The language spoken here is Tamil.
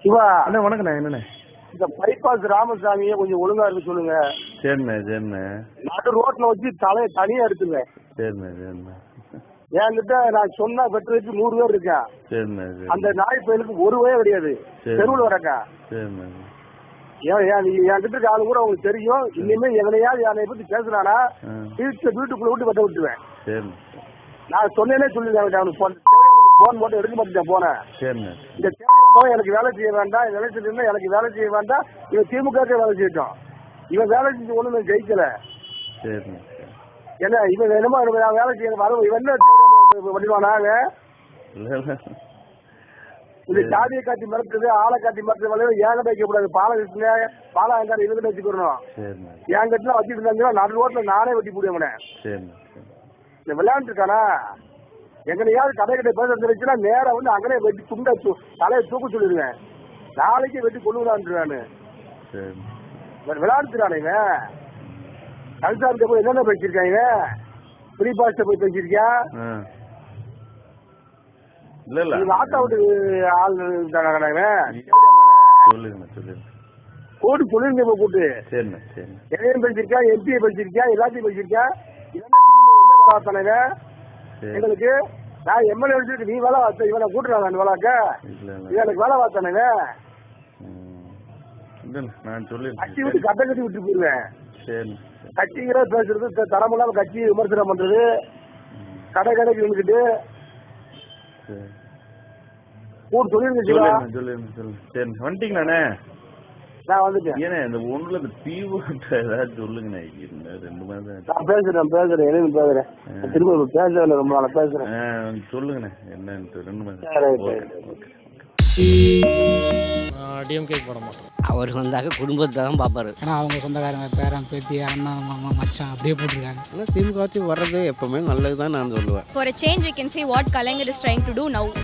சிவா அண்ணா வணக்கண்ணே. என்னண்ணே? இந்த பைபாஸ் ராமசாமியை கொஞ்சம் ஒழுங்கா இருக்கு சொல்லுங்க. சரிண்ணே சரிண்ணே. நடு ரோட்ல வச்சு தனியா எடுத்துங்க. சரிண்ணே சரிண்ணே. என்கிட்ட நான் சொன்னா பெற்றதுக்கு 100 பேர் இருக்கேன். சரிண்ணே சரி. அந்த நாய் பயலுக்கு ஒரு வய கிடையாது. தெருவில் வரக்கா. சரிண்ணே. நீ என்கிட்ட இருக்க ஆளு கூட உங்களுக்கு தெரியும். இனிமே எங்கனையாவது என்னை பத்தி பேசுறானா வீட்டுக்குள்ள விட்டு வெட்ட விட்டுவேன். சரிண்ணே. நான் சொன்னேனே சொல்லிடுறேன். அவனுக்கு போன் போட்டு எடுக்க மாட்டேன் போனேன். சரிண்ணே. இந்த எனக்கு வேலை செய்ய வேண்டாம், வேலை செய்யணும், எனக்கு வேலை செய்ய வேண்டாம். இவன் திமுகக்கே வேலை செய்யட்டும். இவன் வேலை செஞ்சு ஒண்ணு ஜெயிக்கல. சரிண்ணே. என்ன இவன் என்னமோ வேலை செய்ய இவன் என்ன பண்ணிடுவானாங்க? இந்த ஜாதியை காட்டி மிரட்டுறது, ஆளை காட்டி மிரட்டுறது ஏன் வைக்க கூடாது. பாலகிருஷ்ண பாலாங்கார இவங்க வச்சுக்கணும். என் கட்டுல வச்சுட்டு இருந்தாங்கன்னா நடு ரோட்ல நானே வெட்டி போடுவேன். இந்த விளையாண்டு இருக்கானா எங்கனையாவது கடை கிட்ட பேச தெரிஞ்சுன்னா நேரம் வந்து அங்கனே வெட்டி துண்டை தலையை தூக்க சொல்லிடுவேன். நாளைக்கு வெட்டி கொள்ளுலான்னு விளையாண்டுறானே இவன். கல்சார்கிட்ட போய் என்னென்ன பேசிருக்காங்க? ஃப்ரீ பாஸ்ட போய் பேசிருக்கியா? ஆட்டோ விட்டு ஆள் கூட்டு சொல்லிருங்க கூட்டு. எதையும் பேசிருக்கா, எம்பியை பேசிருக்கியா, எல்லாத்தையும் பேசிருக்கியா? என்ன வேலை எங்களுக்கு நான் எம்எல்ஏ வச்சுட்டு நீ வேலை பார்த்த இவனை கூட்டுறாங்க வேலைக்க எனக்கு வேலை பார்த்தானே. கட்சி விட்டு கட்ட கட்டி விட்டு போயிருவேன். கட்சிங்கிற பேசுறது தரமில்லாம கட்சி விமர்சனம் பண்றது, கடை கடைக்கு நின்றுக்கிட்டு கூட்டு சொல்லிருங்க. வந்துட்டீங்களாண்ணே? நான் வந்துட்டேன். ஏன்னா இந்த ஒண்ணுல இந்த தீவு ஏதாவது சொல்லுங்கண்ணே. 2 மாதம் நான் பேசுறேன் என்ன பேசுறேன். திரும்ப பேசுறேன், ரொம்ப நாளா பேசுறேன். சொல்லுங்கண்ணே என்னன்னு 2 மாதம். டிஎம்கே போட மாட்டோம். அவர் வந்தாக்க குடும்பத்தை தான் பார்ப்பாரு. ஏன்னா அவங்க சொந்தக்காரங்க பேரன் பேத்தி அண்ணன் மாமா மச்சான் அப்படியே போட்டிருக்காங்க. ஆனால் திமுக வர்றது எப்பவுமே நல்லது தான் நான் சொல்லுவேன். For a change we can see what Kalaignar is trying to do now.